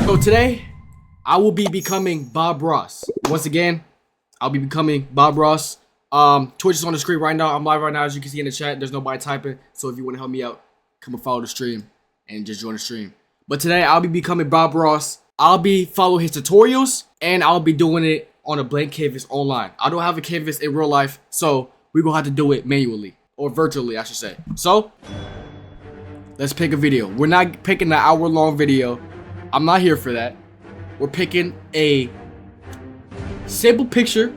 So today, I will be becoming Bob Ross. Once again, I'll be becoming Bob Ross. Twitch is on the screen right now. I'm live right now, as you can see in the chat. There's nobody typing. So if you want to help me out, come and follow the stream and just join the stream. But today, I'll be becoming Bob Ross. I'll be following his tutorials, and I'll be doing it on a blank canvas online. I don't have a canvas in real life, so we're going to have to do it manually. Or virtually, I should say. So, let's pick a video. We're not picking an hour-long video. I'm not here for that. We're picking a simple picture,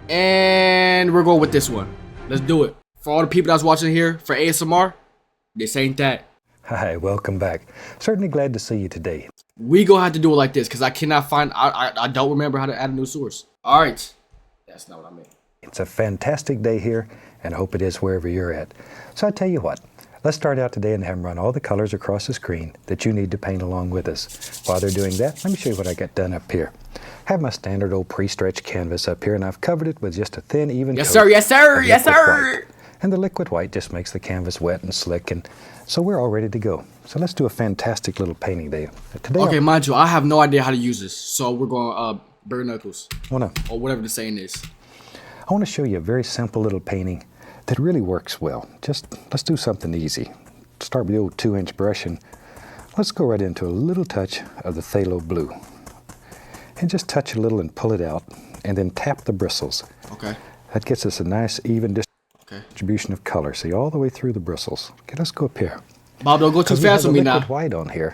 and we're going with this one. Let's do it. For all the people that's watching here for ASMR, this ain't that. Hi, welcome back. Certainly glad to see you today. We gonna have to do it like this because I cannot find. I don't remember how to add a new source. All right, that's not what I meant. It's a fantastic day here, and I hope it is wherever you're at. So I tell you what. Let's start out today and have them run all the colors across the screen that you need to paint along with us. While they're doing that, let me show you what I got done up here. I have my standard old pre-stretched canvas up here, and I've covered it with just a thin, even yes, sir, yes, sir, yes, sir. White. And the liquid white just makes the canvas wet and slick, and so we're all ready to go. So let's do a fantastic little painting day. Today, okay, mind you, I have no idea how to use this, so we're going bare knuckles, or whatever the saying is. I want to show you a very simple little painting that really works well. Just let's do something easy. Start with the old 2-inch brush, and let's go right into a little touch of the phthalo blue. And just touch a little and pull it out, and then tap the bristles. Okay. That gets us a nice even distribution of color. See, all the way through the bristles. Okay, let's go up here. Bob, don't go too fast with me now. Liquid white on here.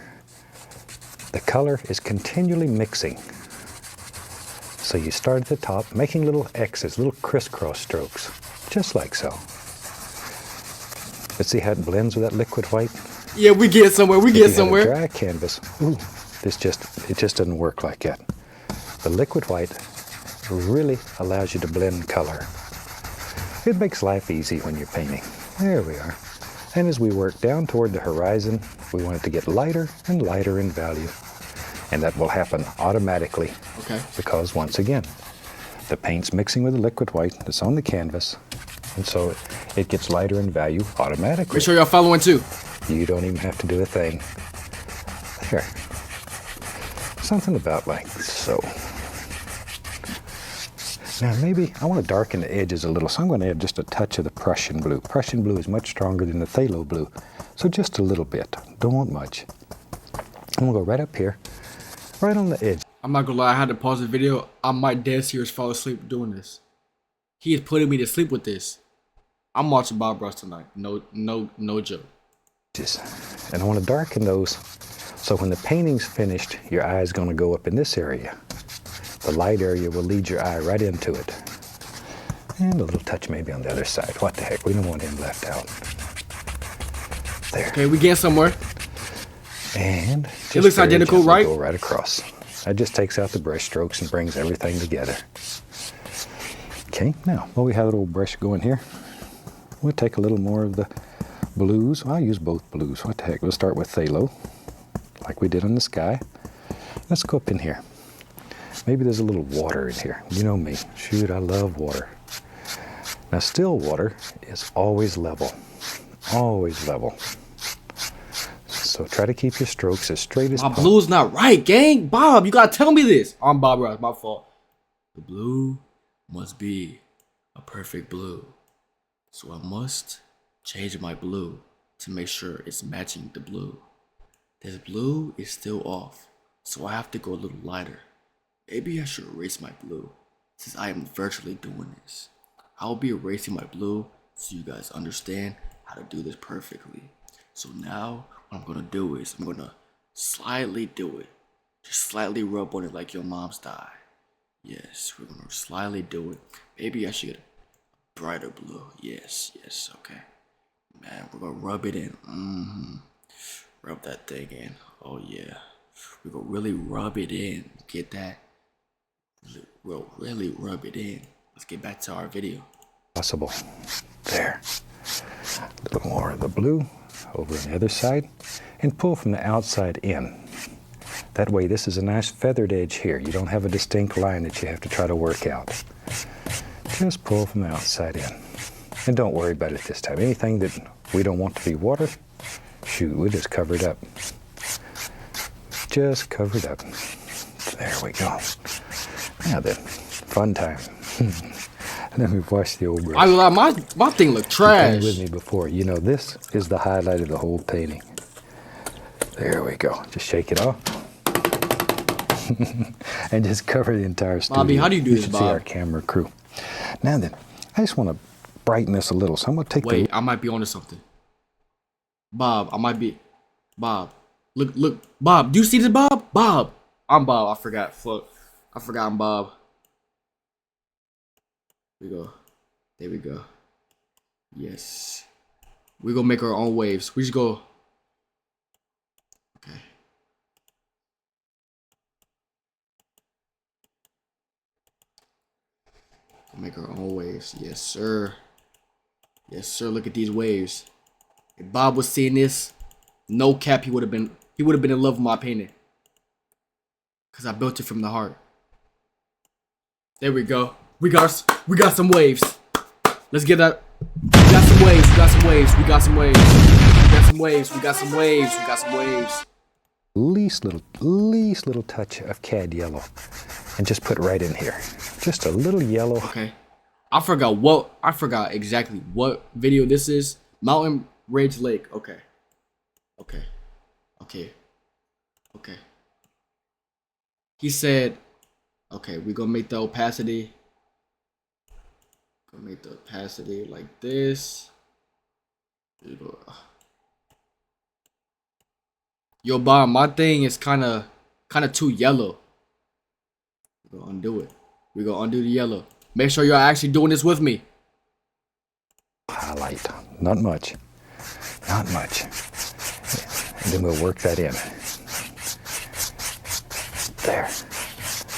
The color is continually mixing. So you start at the top, making little X's, little crisscross strokes, just like so. Let's see how it blends with that liquid white. Yeah, we get somewhere. We get somewhere. Dry canvas. Ooh, it just doesn't work like that. The liquid white really allows you to blend color. It makes life easy when you're painting. There we are. And as we work down toward the horizon, we want it to get lighter and lighter in value. And that will happen automatically. Okay. Because once again, the paint's mixing with the liquid white that's on the canvas. And so it gets lighter in value automatically. Make sure y'all following too. You don't even have to do a thing. There. Something about like so. Now maybe I want to darken the edges a little, so I'm going to add just a touch of the Prussian blue. Prussian blue is much stronger than the phthalo blue, so just a little bit. Don't want much. I'm going to go right up here, right on the edge. I'm not gonna lie, I had to pause the video. I might dead serious fall asleep doing this. He is putting me to sleep with this. I'm watching Bob Ross tonight. No joke. And I want to darken those, so when the painting's finished, your eye's going to go up in this area. The light area will lead your eye right into it. And a little touch maybe on the other side. What the heck, we don't want him left out. There. Okay, we get somewhere. And it looks identical, right? Go right across. That just takes out the brush strokes and brings everything together. Okay, now, while we have a little brush going here, we'll take a little more of the blues. I'll use both blues. What the heck, we'll start with phthalo, like we did on the sky. Let's go up in here. Maybe there's a little water in here. You know me. Shoot, I love water. Now, still water is always level. Always level. So try to keep your strokes as straight as possible. My blue's not right, gang. Bob, you gotta tell me this. I'm Bob Ross, my fault. The blue must be a perfect blue. So I must change my blue to make sure it's matching the blue. This blue is still off, so I have to go a little lighter. Maybe I should erase my blue, since I am virtually doing this. I'll be erasing my blue so you guys understand how to do this perfectly. So now, what I'm gonna do is, I'm gonna slightly do it. Just slightly rub on it like your mom's thigh. Yes, we're gonna slightly do it. Maybe I should get a brighter blue. Yes, okay. Man, we're gonna rub it in. Rub that thing in. Oh yeah. We're gonna really rub it in. Get that? We'll really rub it in. Let's get back to our video. Possible. There. A little more of the blue over on the other side, and pull from the outside in. That way, this is a nice feathered edge here. You don't have a distinct line that you have to try to work out. Just pull from the outside in. And don't worry about it this time. Anything that we don't want to be water, shoot, we'll just cover it up. just covered up. There we go. Now then, fun time. Let me wash the old brush. I lie, my thing look You've trash. been with me before. You know, this is the highlight of the whole painting. There we go. Just shake it off. And just cover the entire studio. Bobby, how do you do You this, should see Bob? our camera crew. Now then, I just want to brighten this a little. So I'm going to take Wait, I might be onto something. Bob, I might be. Bob, look, Bob. Do you see this, Bob? Bob, I'm Bob. I forgot. Fuck, I forgot I'm Bob. Here we go. There we go. Yes, we gonna make our own waves. We just go. Okay. Make our own waves. Yes, sir. Yes, sir. Look at these waves. If Bob was seeing this, no cap, he would have been in love with my painting. Cause I built it from the heart. There we go. We got some waves. Let's get that. We got some waves. We got some waves. We got some waves. We got some waves. We got some waves. We got some waves. least little touch of cad yellow and just put right in here. Just a little yellow. Okay. I forgot exactly what video this is. Mountain Ridge Lake. Okay. Okay. Okay. Okay. He said, okay, we're gonna make the opacity. Gonna make the opacity like this. Yo, Bob, my thing is kinda too yellow. We're gonna undo it. We're gonna undo the yellow. Make sure you're actually doing this with me. Highlight. Not much. Not much. And then we'll work that in. There.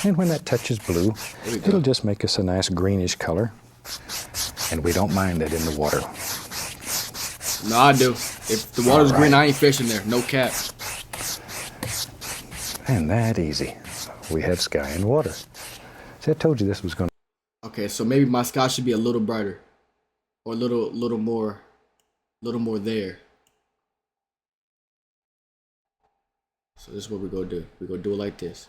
And when that touches blue, it'll just make us a nice greenish color. And we don't mind it in the water. No, I do. If the water's green, I ain't fishing there. No cap. And that easy. We have sky and water. See, I told you this was going to... Okay, so maybe my sky should be a little brighter. Or a little more there. So this is what we're gonna do. We're gonna do it like this.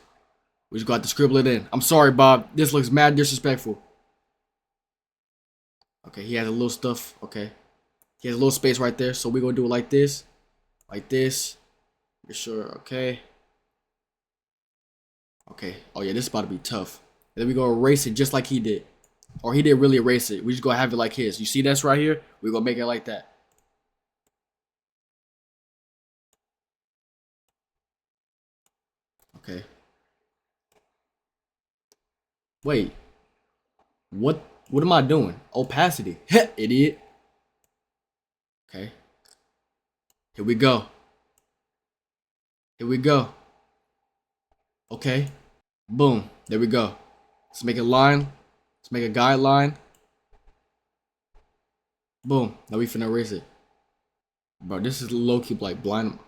We just got to scribble it in. I'm sorry, Bob. This looks mad disrespectful. Okay, he has a little stuff. Okay. He has a little space right there. So we're gonna do it like this. Like this. Make sure, okay. Okay. Oh yeah, this is about to be tough. And then we're gonna erase it just like he did. Or he didn't really erase it. We just gonna have it like his. You see this right here? We're gonna make it like that. Okay. Wait. What am I doing? Opacity. Idiot. Okay. Here we go. Here we go. Okay. Boom. There we go. Let's make a line. Let's make a guideline. Boom. Now we finna erase it. Bro, this is low-key like blind.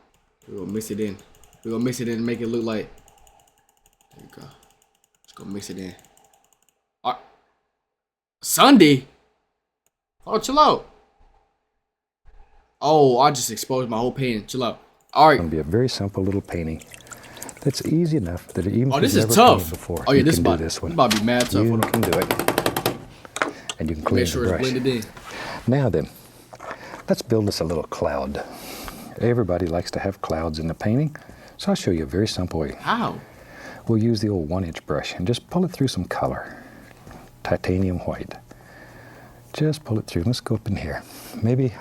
We're gonna mix it in. We're gonna mix it in and make it look like. There you go. Let's go mix it in. Alright. Sunday? Oh, chill out. Oh, I just exposed my whole painting. Chill out. Alright. It's going to be a very simple little painting that's easy enough that even if this you've is never tough. painted before, Oh yeah, you this can about do this one. about to be mad tough. You Hold on. can do it. And you can clean Make sure the it's brush. blended in. Now then, let's build us a little cloud. Everybody likes to have clouds in the painting, so I'll show you a very simple way. How? We'll use the old 1-inch brush and just pull it through some color. Titanium white. Just pull it through. Let's go up in here. Maybe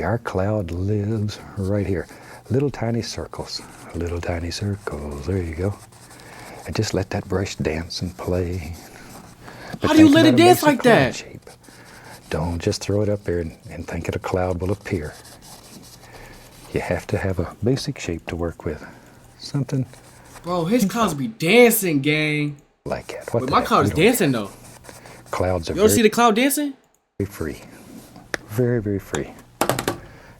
our cloud lives right here. Little tiny circles. Little tiny circles. There you go. And just let that brush dance and play. But How do you think let it about a dance basic like cloud that? shape. Don't just throw it up there and think that a cloud will appear. You have to have a basic shape to work with. Something Bro, his clouds be dancing, gang. like that. What Wait, the my heck? cloud is You don't- dancing though. Clouds are You ever very see the cloud dancing? free. Very, very free.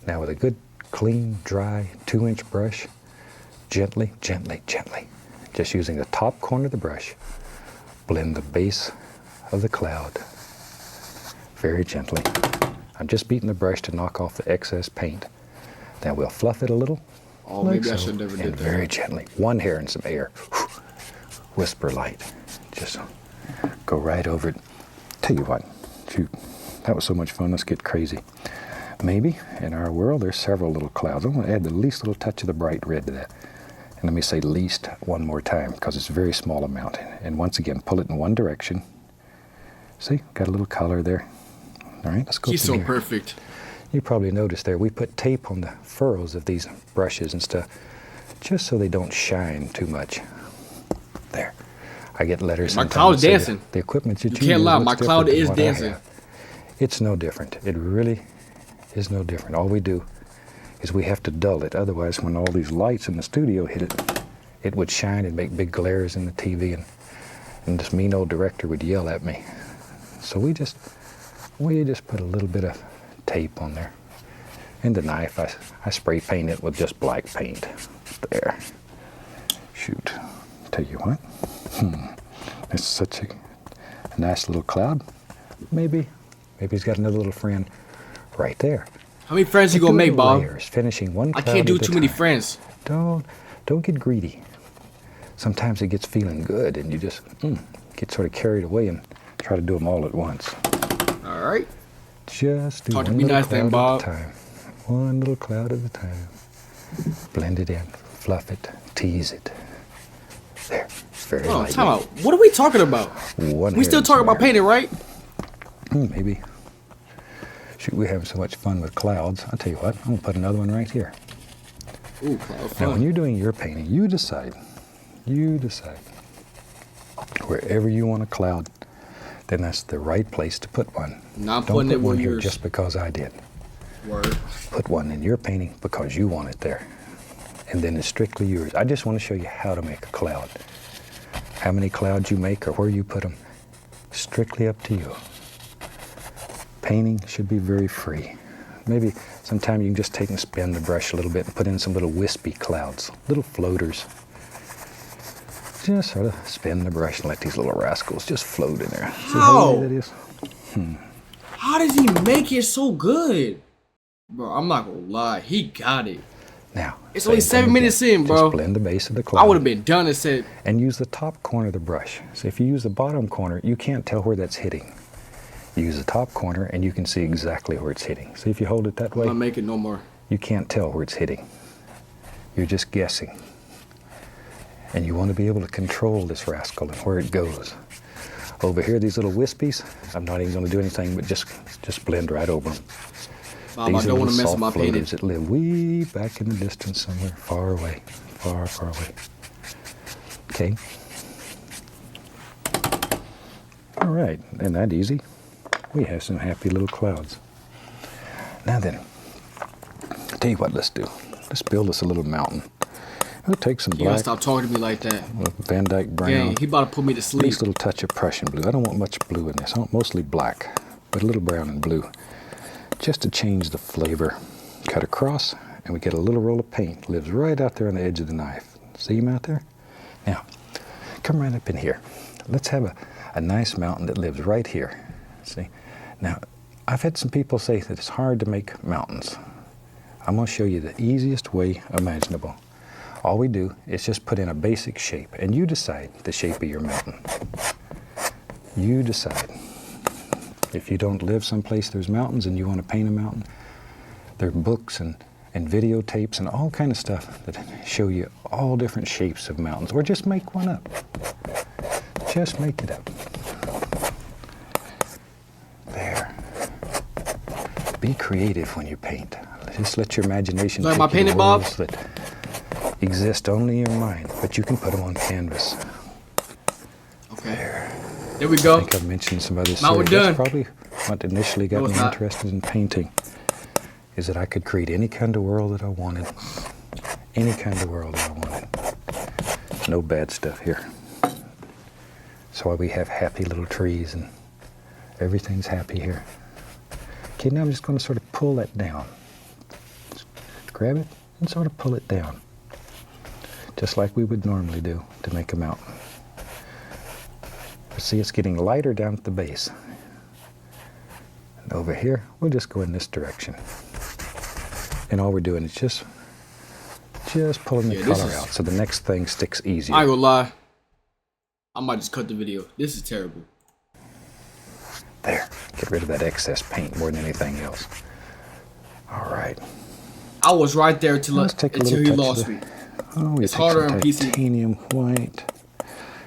Now with a good, clean, dry 2-inch brush, gently, gently, gently, just using the top corner of the brush, blend the base of the cloud very gently. I'm just beating the brush to knock off the excess paint. Then we'll fluff it a little Oh, like maybe I so, should never and did that. very gently. One hair and some air. Whisper light. Just go right over it. Tell you what, shoot, that was so much fun. Let's get crazy. Maybe in our world there's several little clouds. I'm going to add the least little touch of the bright red to that. And let me say least one more time because it's a very small amount. And once again, pull it in one direction. See, got a little color there. All right, let's go. He's from so here. perfect. You probably noticed there, we put tape on the furrows of these brushes and stuff, just so they don't shine too much. There. I get letters. My sometimes cloud that say dancing. The equipment that You can't use lie, looks my cloud different than is what I dancing. have. It's no different. It really is no different. All we do is we have to dull it. Otherwise, when all these lights in the studio hit it, it would shine and make big glares in the TV, and this mean old director would yell at me. So we just put a little bit of tape on there. And the knife, I spray paint it with just black paint. There. Shoot. Tell you what. It's such a nice little cloud. Maybe he's got another little friend right there. How many friends you Do gonna make, little Bob? layers, finishing one I cloud can't do at a too many time. friends. Don't get greedy. Sometimes it gets feeling good and you just get sort of carried away and try to do them all at once. All right. Just do Talk to one me little nice then, cloud Bob. at a time. One little cloud at a time. Blend it in, fluff it, tease it. There, it's very Oh, light. time out. What are we talking about? One We hair still and talking some about air. painting, right? Maybe. Shoot, we're having so much fun with clouds. I'll tell you what, I'm gonna put another one right here. Ooh, cloud Now, fun. when you're doing your painting, you decide. Wherever you want a cloud, then that's the right place to put one. Now I'm Don't putting put it one where here yours. just because I did. Word. Put one in your painting because you want it there. And then it's strictly yours. I just want to show you how to make a cloud. How many clouds you make or where you put them, strictly up to you. Painting should be very free. Maybe sometime you can just take and spin the brush a little bit and put in some little wispy clouds, little floaters. Just sort of spin the brush and let these little rascals just float in there. See how easy that is? How does he make it so good? Bro, I'm not gonna lie. He got it. Now, It's same only thing 7 minutes again. in, bro. Just blend the base of the cloud. I would have been done and said, And use the top corner of the brush. So if you use the bottom corner, you can't tell where that's hitting. You use the top corner and you can see exactly where it's hitting. See, if you hold it that I'm way, not making no more. you can't tell where it's hitting. You're just guessing. And you want to be able to control this rascal and where it goes. Over here, these little wispies, I'm not even going to do anything but just blend right over them. Bob, I don't want to mess with my painting. floaters that live way back in the distance somewhere, far away, far, far away. Okay. All right, isn't that easy? We have some happy little clouds. Now then, I'll tell you what, let's do. Let's build us a little mountain. We'll take some You gotta black, stop talking to me like that. Van Dyke brown, Gang, he about to put me to sleep. least little touch of Prussian blue. I don't want much blue in this. I want mostly black, but a little brown and blue. Just to change the flavor. Cut across, and we get a little roll of paint. Lives right out there on the edge of the knife. See him out there? Now, come right up in here. Let's have a nice mountain that lives right here. See? Now, I've had some people say that it's hard to make mountains. I'm going to show you the easiest way imaginable. All we do is just put in a basic shape, and you decide the shape of your mountain. You decide. If you don't live someplace there's mountains and you want to paint a mountain, there are books and videotapes and all kind of stuff that show you all different shapes of mountains. Or just make one up. Just make it up. There. Be creative when you paint. Just let your imagination Like my take you to painting, Bob? worlds that exist only in your mind, but you can put them on canvas. Okay. There we I go. think I've mentioned some other Now we're series. done. That's probably what initially got No, me it's not. interested in painting, is that I could create any kind of world that I wanted. Any kind of world that I wanted. No bad stuff here. So we have happy little trees and everything's happy here. Okay, now I'm just going to sort of pull that down. Just grab it and sort of pull it down. Just like we would normally do to make a mountain. But see, it's getting lighter down at the base. And over here, we'll just go in this direction. And all we're doing is just just pulling the Yeah, this color is- out so the next thing sticks easier. I ain't gonna lie. I might just cut the video. This is terrible. There, get rid of that excess paint more than anything else. All right. I was right there until Let's take a he little touch lost of me. Oh, we It's take harder some on PC. titanium white,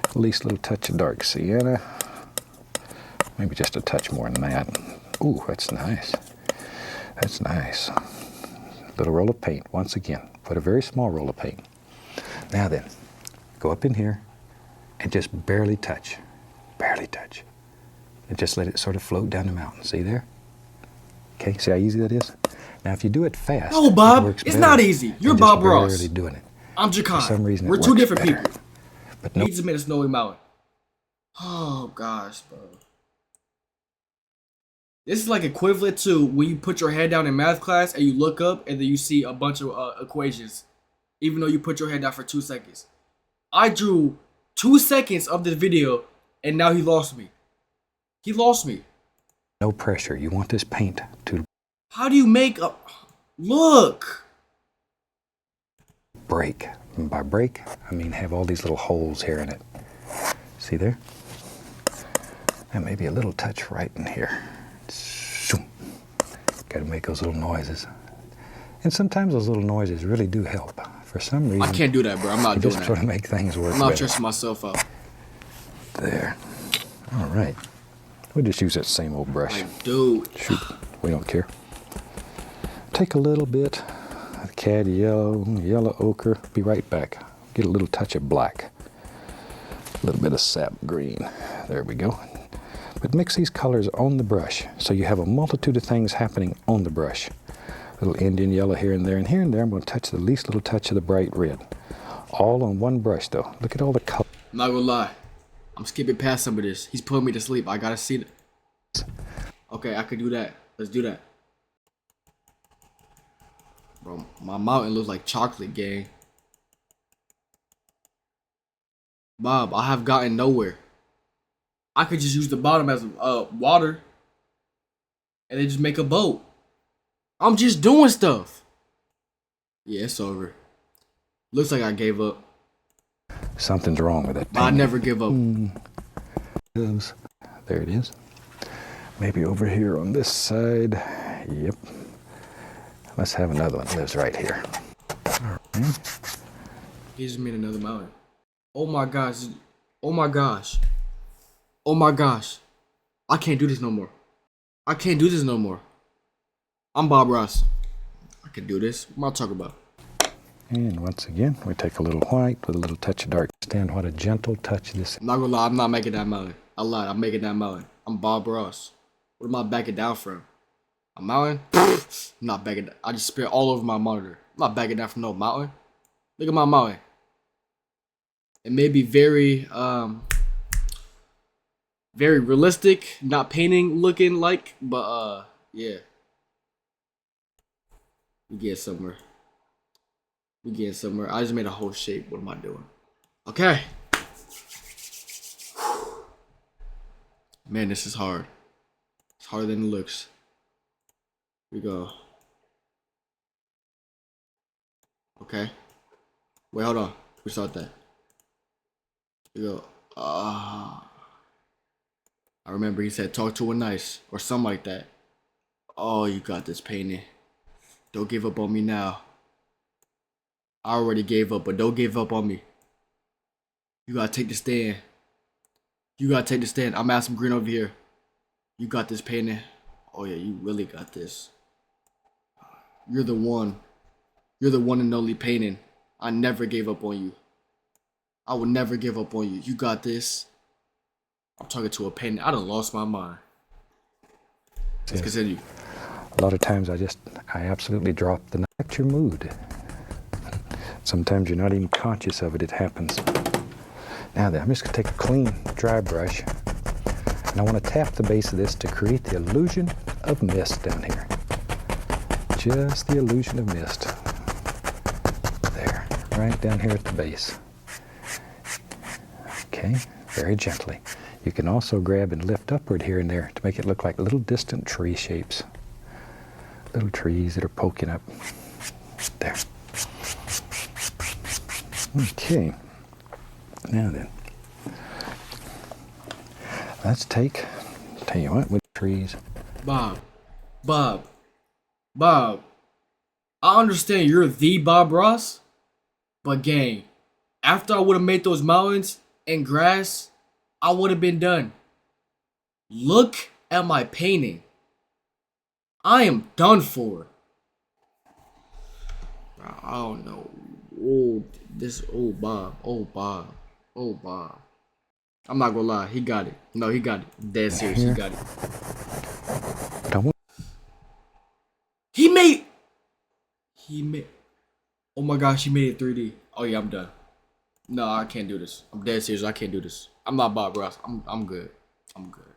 at least a little touch of dark sienna, maybe just a touch more than that. Ooh, that's nice. That's nice. Little roll of paint, once again. Put a very small roll of paint. Now then, go up in here and just barely touch. Barely touch. And just let it sort of float down the mountain. See there? Okay, see how easy that is? Now, if you do it fast, No, Bob, it works it's better not easy. You're than Bob just Ross. barely doing it. I'm Jakai. For some reason, it We're two works different better. people. But no, He just made a snowy mountain. Oh gosh, bro. This is like equivalent to when you put your head down in math class and you look up and then you see a bunch of equations, even though you put your head down for 2 seconds. I drew 2 seconds of this video and now he lost me. He lost me. no pressure. You want this paint to How do you make a look? break. And by break, I mean have all these little holes here in it. See there? And maybe a little touch right in here. Got to make those little noises. And sometimes those little noises really do help. For some reason, I can't do that, bro. I'm not you doing just try that. to make things work I'm not better. stressing myself out. There. All right. We'll just use that same old brush. Like, dude. Shoot, we don't care. Take a little bit of cad yellow, yellow ochre. Be right back. Get a little touch of black. A little bit of sap green. There we go. But mix these colors on the brush so you have a multitude of things happening on the brush. A little Indian yellow here and there, and here and there I'm going to touch the least little touch of the bright red. All on one brush though. Look at all the colors. I'm not gonna lie. I'm skipping past some of this. He's putting me to sleep. I gotta see it. Okay, I could do that. Let's do that. Bro, my mountain looks like chocolate, gang. Bob, I have gotten nowhere. I could just use the bottom as water and then just make a boat. I'm just doing stuff. Yeah, it's over. Looks like I gave up. Something's wrong with that But I painting. never give up. There it is. Maybe over here on this side. Yep. Let's have another one that lives right here. All right. He just made another mountain. Oh my gosh. Oh my gosh. Oh my gosh. I can't do this no more. I can't do this no more. I'm Bob Ross. I can do this. What am I talking about? And once again, we take a little white with a little touch of dark. Understand what a gentle touch this is. I'm not gonna lie, I'm not making that mountain. I lied, I'm making that mountain. I'm Bob Ross. What am I backing down from? A mountain? I'm not backing down. I just spit all over my monitor. I'm not backing down from no mountain. Look at my mountain. It may be very realistic, not painting looking like, but yeah. We get somewhere. We get somewhere. I just made a whole shape. What am I doing? Okay. Man, this is hard. It's harder than it looks. Here we go. Okay. Wait, hold on. Restart that. Here we go. I remember he said talk to her nice or something like that. Oh, you got this painting. Don't give up on me now. I already gave up, but don't give up on me. You gotta take the stand. You gotta take the stand. I'm adding some green over here. You got this painting. Oh yeah, you really got this. You're the one. You're the one and only painting. I never gave up on you. I will never give up on you. You got this. I'm talking to a painting. I done lost my mind. Let's continue. A lot of times I absolutely drop the affect your mood. Sometimes you're not even conscious of it, it happens. Now then, I'm just gonna take a clean, dry brush, and I wanna tap the base of this to create the illusion of mist down here. Just the illusion of mist. There, right down here at the base. Okay, very gently. You can also grab and lift upward here and there to make it look like little distant tree shapes. Little trees that are poking up. There. Okay. Now then, let's tell you what, with trees. Bob, Bob, Bob. I understand you're the Bob Ross, but gang, after I would have made those mountains and grass, I would have been done. Look at my painting. I am done for. I don't know. Oh Bob, oh Bob. I'm not gonna lie, he got it. No, he got it. Dead serious, he got it. He made. Oh my gosh, he made it 3D. Oh yeah, I'm done. No, I can't do this. I'm dead serious. I can't do this. I'm not Bob Ross. I'm good. I'm good.